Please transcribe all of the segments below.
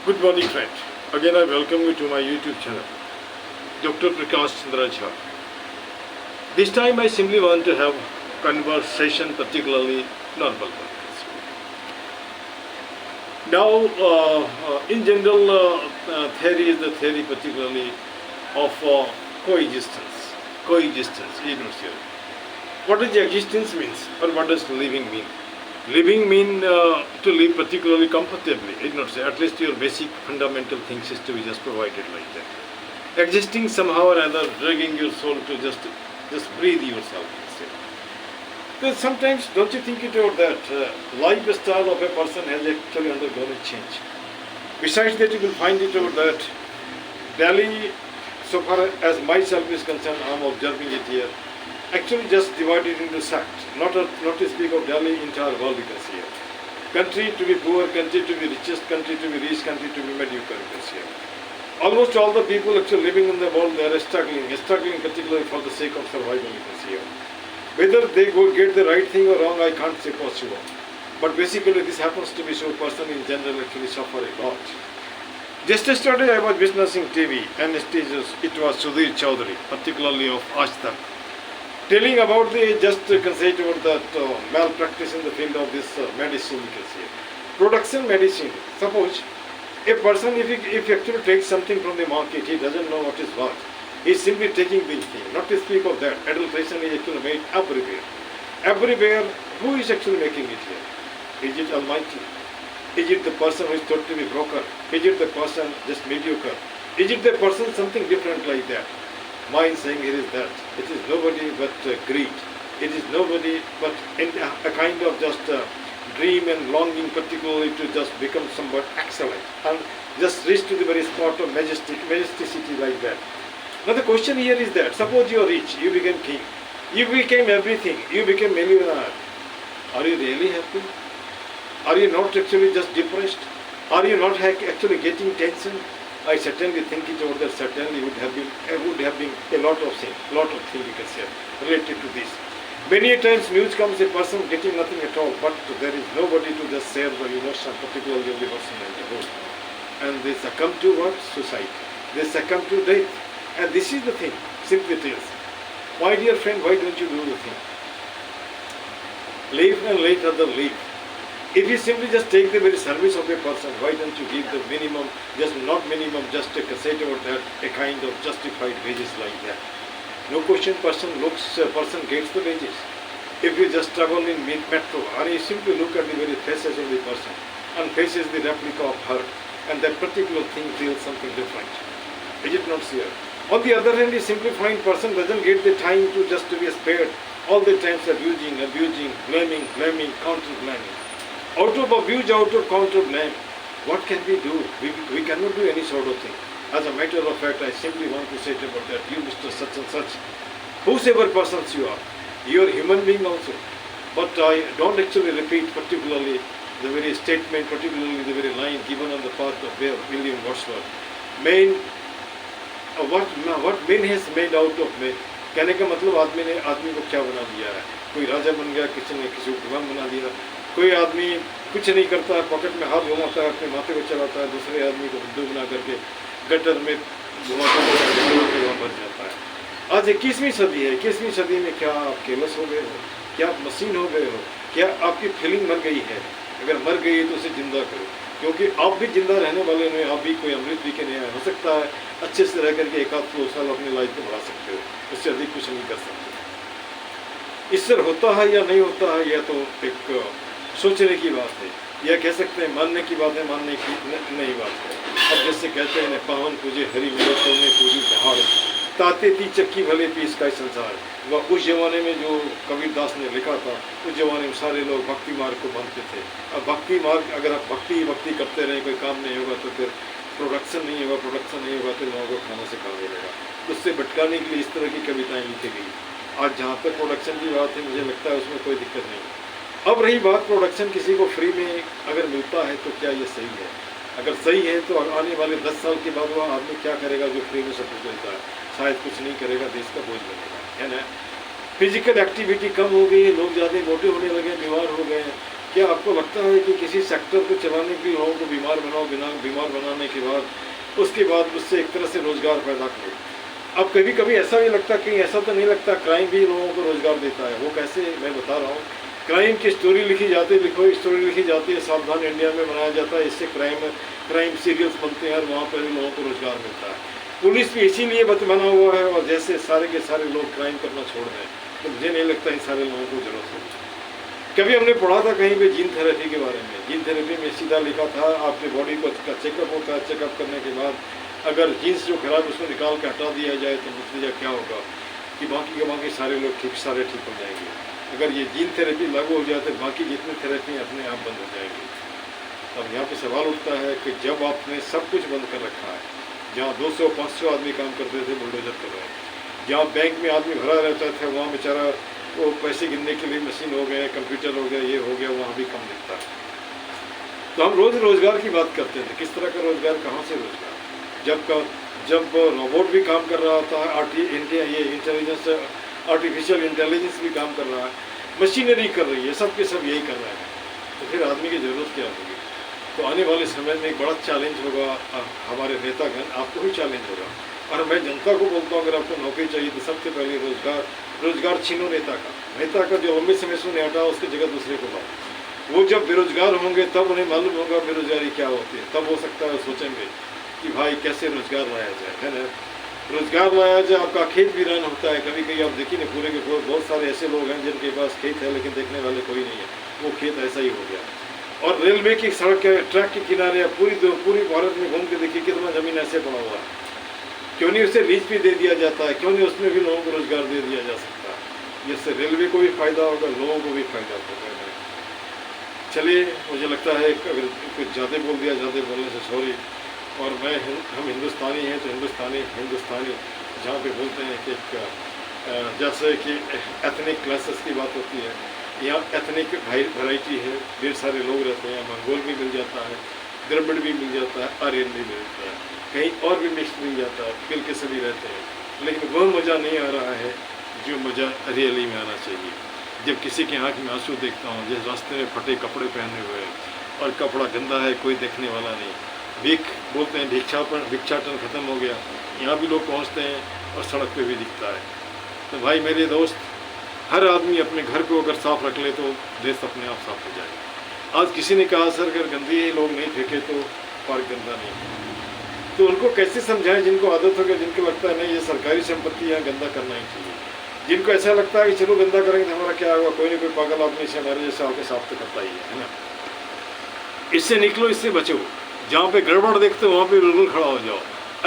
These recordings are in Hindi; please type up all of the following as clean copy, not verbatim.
Good morning, friend. Again, I welcome you to my YouTube channel, Dr. Prakash Chandra Jha. This time, I simply want to have conversation, particularly non-verbal. Now, in general, theory is the theory, particularly of coexistence. Coexistence, you know, sir. What does the existence means, or what does living mean? Living mean to live particularly comfortably, is not say. At least your basic fundamental things is to be just provided like that. Existing somehow or other, dragging your soul to just breathe yourself. Because sometimes, don't you think it out that lifestyle of a person has actually undergone a change. Besides that, you will find it out that Delhi, so far as myself is concerned, I am observing it here, actually just divided into sects. Not to speak of Delhi, entire world you can see here. Country to be poor, country to be richest, country to be rich, country to be mediocre you can see here. Almost all the people actually living in the world, they are struggling particularly for the sake of survival you can see here. Whether they go get the right thing or wrong, I can't say for sure. But basically this happens to be so person in general actually suffer a lot. Just yesterday I was witnessing TV and it was Sudhir Chaudhary, particularly of Aaj Tak, telling about the just concept about that malpractice in the field of this medicine you can say. Production medicine. Suppose a person if he actually takes something from the market, he doesn't know what is what. He is simply taking the thing. Not to speak of that, adulteration is actually made everywhere. Everywhere, who is actually making it here? Is it Almighty? Is it the person who is thought to be broker? Is it the person just mediocre? Is it the person something different like that? Mind saying here is that. It is nobody but greed. It is nobody but a kind of just dream and longing particularly to just become somewhat excellent and just reach to the very spot of majesticity like that. Now the question here is that, suppose you are rich, you became king, you became everything, you became millionaire. Are you really happy? Are you not actually just depressed? Are you not actually getting tension? I certainly think it over there certainly would have been a lot of things you can say related to this. Many a times news comes a person getting nothing at all, but there is nobody to just share the emotion, particularly of the person and the whole. And they succumb to what? Suicide. They succumb to death. And this is the thing, simply it is. My dear friend, why don't you do the thing? Live and let other live. If you simply just take the very service of a person, why don't you give the minimum, just not minimum, just a cassette about that, a kind of justified wages like that. No question, person gets the wages. If you just travel in metro, and you simply look at the very faces of the person, and faces the replica of her, and that particular thing feels something different. Is it not clear? On the other hand, you simply find person doesn't get the time to just to be spared. All the times abusing, blaming, counter-blaming. Out of abuse, out of counter-blame, what can we do? We cannot do any sort of thing. As a matter of fact, I simply want to say about that, you Mr. Such and Such, whosoever persons you are human being also. But I don't actually repeat particularly the very statement, particularly the very line given on the part of William Wordsworth. What man has made out of man. कहने का मतलब आदमी को क्या बना दिया है. कोई राजा बन गया, किसी ने किसी को गुलाम बना दिया. कोई आदमी कुछ नहीं करता है, पॉकेट में हाथ घुमाता है, अपने माथे को चलाता है, दूसरे आदमी को बुद्धू बना करके गटर में घुमाता है, वहाँ भर जाता है. आज 21वीं सदी है. 21वीं सदी में क्या आप केयरलेस हो गए हो? क्या आप मशीन हो गए हो? क्या आपकी फीलिंग मर गई है? अगर मर गई है तो उसे जिंदा करो, क्योंकि आप भी जिंदा रहने वाले नहीं. आप भी कोई अमृत भी के नहीं आए. हो सकता है अच्छे से रह करके 1-2 साल अपनी लाइफ में बढ़ा सकते हो, उससे अधिक कुछ नहीं कर सकते. ईश्वर होता है या नहीं होता है, यह तो एक सोचने की बात है. यह कह सकते हैं मानने की बात है, मानने की नहीं बात है. अब जैसे कहते हैं पावन पूजे हरि मिले तो ने पूजी पहाड़, ताते ती चक्की भले पीस का संसार. वह उस जमाने में जो कबीरदास ने लिखा था, उस जमाने में सारे लोग भक्ति मार्ग को मानते थे. अब भक्ति मार्ग, अगर आप भक्ति करते रहे, कोई काम नहीं होगा तो फिर प्रोडक्शन नहीं होगा तो लोगों को खाना से कहाँ मिलेगा. उससे भटकाने के लिए इस तरह की कविताएं लिखी गई. आज जहाँ तक प्रोडक्शन की बात है, मुझे लगता है उसमें कोई दिक्कत नहीं. अब रही बात प्रोडक्शन किसी को फ्री में अगर मिलता है तो क्या ये सही है? अगर सही है तो आने वाले 10 साल के बाद वह आदमी क्या करेगा जो फ्री में सब कुछ मिलता है? शायद कुछ नहीं करेगा, देश का बोझ बनेगा, है ना. फिजिकल एक्टिविटी कम हो गई है, लोग ज़्यादा मोटे होने लगे, बीमार हो गए हैं. क्या आपको लगता है कि किसी सेक्टर को चलाने के लिए लोगों को बीमार बनाओ, बीमार बनाने के बाद उसके बाद उससे एक तरह से रोजगार पैदा करो? अब कभी कभी ऐसा भी लगता, कहीं ऐसा तो नहीं लगता क्राइम भी लोगों को रोजगार देता है? वो कैसे, मैं बता रहा हूँ। क्राइम की स्टोरी लिखी जाती है, स्टोरी लिखी जाती है, सावधान इंडिया में बनाया जाता है, इससे क्राइम सीरियल्स बनते हैं और वहाँ पर भी लोगों को रोजगार मिलता है। पुलिस भी इसीलिए बना हुआ है, और जैसे सारे के सारे लोग क्राइम करना छोड़ दें तो मुझे नहीं लगता इन सारे लोगों को जरूरत होगी। कभी हमने पढ़ा था कहीं पे जीन थेरेपी के बारे में। जीन थेरेपी में सीधा लिखा था आपके बॉडी को का चेकअप होता है, चेकअप करने के बाद अगर जीन्स जो खराब उसको निकाल के हटा दिया जाए तो नतीजा क्या होगा कि बाकी के बाकी सारे लोग ठीक हो जाएंगे। अगर ये जीन थेरेपी लागू हो जाए तो बाकी जितनी थेरेपी अपने आप बंद हो जाएंगी। अब यहाँ पे सवाल उठता है कि जब आपने सब कुछ बंद कर रखा है, जहाँ 200-500 आदमी काम करते थे बुलडोजर कर रहे हैं, जहाँ बैंक में आदमी भरा रहता था वहाँ बेचारा वो पैसे गिनने के लिए मशीन हो गए, कंप्यूटर हो गया, ये हो गया, वहाँ भी कम दिखता है। तो हम रोज़गार की बात करते थे, किस तरह का रोज़गार, कहाँ से रोज़गार? जब रोबोट भी काम कर रहा था, आर्टिफिशियल इंटेलिजेंस भी काम कर रहा है, मशीनरी कर रही है, सब के सब यही कर रहे हैं, तो फिर आदमी की ज़रूरत क्या होगी? तो आने वाले समय में एक बड़ा चैलेंज होगा हमारे नेतागण, आपको भी चैलेंज होगा। और मैं जनता को बोलता हूँ अगर आपको नौकरी चाहिए तो सबसे पहले रोजगार छीनो नेता का जो लंबे समय से नहीं हटा उसकी जगह दूसरे को लाओ। वो जब बेरोजगार होंगे तब उन्हें मालूम होगा बेरोजगारी क्या होती है, तब हो सकता है सोचेंगे कि भाई कैसे रोजगार लाया जाए, है ना। रोजगार लाया जाए, आपका खेत भी रन होता है। कभी कभी आप देखिए ना, पूरे के पूरे बहुत सारे ऐसे लोग हैं जिनके पास खेत है लेकिन देखने वाले कोई नहीं है, वो खेत ऐसा ही हो गया। और रेलवे की सड़क के ट्रैक के किनारे पूरी भारत में घूम के देखिए कितना ज़मीन ऐसे पड़ा हुआ है, क्यों नहीं उसे लीज भी दे दिया जाता है, क्यों नहीं उसमें भी लोगों को रोजगार दे दिया जा सकता है। जिससे रेलवे को भी फायदा होगा, लोगों को भी फायदा होगा। चलिए, मुझे लगता है अगर कुछ ज़्यादा बोल दिया, ज़्यादा बोलने से सॉरी। और हम हिंदुस्तानी हैं तो हिंदुस्तानी जहाँ पे बोलते हैं कि जैसे कि एथनिक क्लासेस की बात होती है, यहाँ एथनिक वैरायटी है, ढेर सारे लोग रहते हैं, मंगोल भी मिल जाता है, द्रविड़ भी मिल जाता है, आर्यन भी मिल जाता है, कहीं और भी मिक्स मिल जाता है, मिल के सभी रहते हैं। लेकिन वह मज़ा नहीं आ रहा है जो मज़ा रियली में आना चाहिए। जब किसी के आँख में आंसू देखता हूँ, जिस रास्ते में फटे कपड़े पहने हुए हैं और कपड़ा गंदा है, कोई देखने वाला नहीं, भीख बोलते हैं, भिक्षाटन ख़त्म हो गया, यहाँ भी लोग पहुँचते हैं और सड़क पे भी दिखता है। तो भाई मेरे दोस्त, हर आदमी अपने घर को अगर साफ़ रख ले तो देश अपने आप साफ हो जाएगा। आज किसी ने कहा सर अगर गंदगी लोग नहीं फेंके तो पार्क गंदा नहीं, तो उनको कैसे समझाएं जिनको आदत होगा, जिनको लगता है नहीं ये सरकारी संपत्ति है, गंदा करना ही चाहिए, जिनको ऐसा लगता है कि चलो गंदा करेंगे तो हमारा क्या होगा, कोई ना कोई पागल आदमी से हमारे जैसा होकर साफ तो करता ही है ना। इससे निकलो, इससे बचो। जहाँ पे गड़बड़ देखते हो वहाँ पे बिल्कुल खड़ा हो जाओ।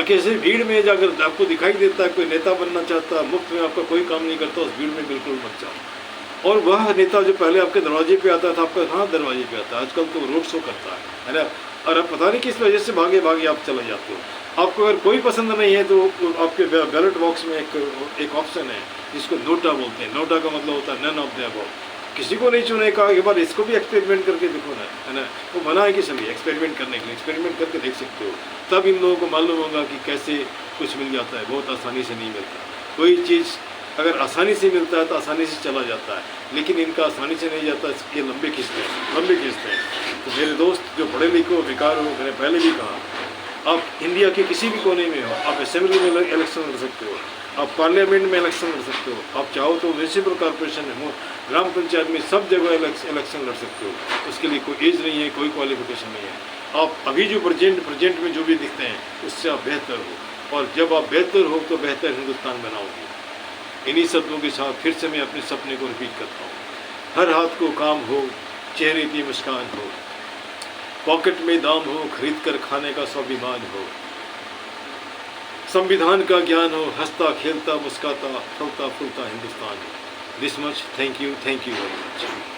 कैसे भीड़ में जाकर आपको दिखाई देता है कोई नेता बनना चाहता, मुफ्त में आपका कोई काम नहीं करता, उस भीड़ में बिल्कुल मत जाओ। और वह नेता जो पहले आपके दरवाजे पे आता था, आपका हाँ दरवाजे पे आता है, आजकल तो रोड शो करता है ना। और अब पता नहीं किस वजह से भागे आप चले जाते हो। आपको अगर कोई पसंद नहीं है तो आपके बैलेट बॉक्स में एक ऑप्शन है जिसको नोटा बोलते हैं। नोटा का मतलब होता है नन ऑफ द अबव। किसी को नहीं चुने, कहा एक बार इसको भी एक्सपेरिमेंट करके देखो ना, है ना। वो बना है कि सभी एक्सपेरिमेंट करने के लिए, एक्सपेरिमेंट करके देख सकते हो, तब इन लोगों को मालूम होगा कि कैसे कुछ मिल जाता है। बहुत आसानी से नहीं मिलता कोई चीज़, अगर आसानी से मिलता है तो आसानी से चला जाता है, लेकिन इनका आसानी से नहीं जाता, ये लंबे किस्तें हैं। तो मेरे दोस्त जो पढ़े लिखे हो, बेकार हो, मैंने पहले भी कहा, आप इंडिया के किसी भी कोने में हो, आप असेंबली में इलेक्शन लड़ सकते हो, आप पार्लियामेंट में इलेक्शन लड़ सकते हो, आप चाहो तो म्यूनसिपल कॉर्पोरेशन में, ग्राम पंचायत में, सब जगह इलेक्शन लड़ सकते हो। उसके लिए कोई एज नहीं है, कोई क्वालिफिकेशन नहीं है। आप अभी जो प्रेजेंट में जो भी दिखते हैं उससे आप बेहतर हो, और जब आप बेहतर हो तो बेहतर हिंदुस्तान बनाओगे। इन्हीं शब्दों के साथ फिर से मैं अपने सपने को रिपीट करता हूँ। हर हाथ को काम हो, चेहरे की मुस्कान हो, पॉकेट में दाम हो, खरीद कर खाने का स्वाभिमान हो, संविधान का ज्ञान हो, हंसता खेलता मुस्काता फलता फूलता हिंदुस्तान हो। This much, thank you very much.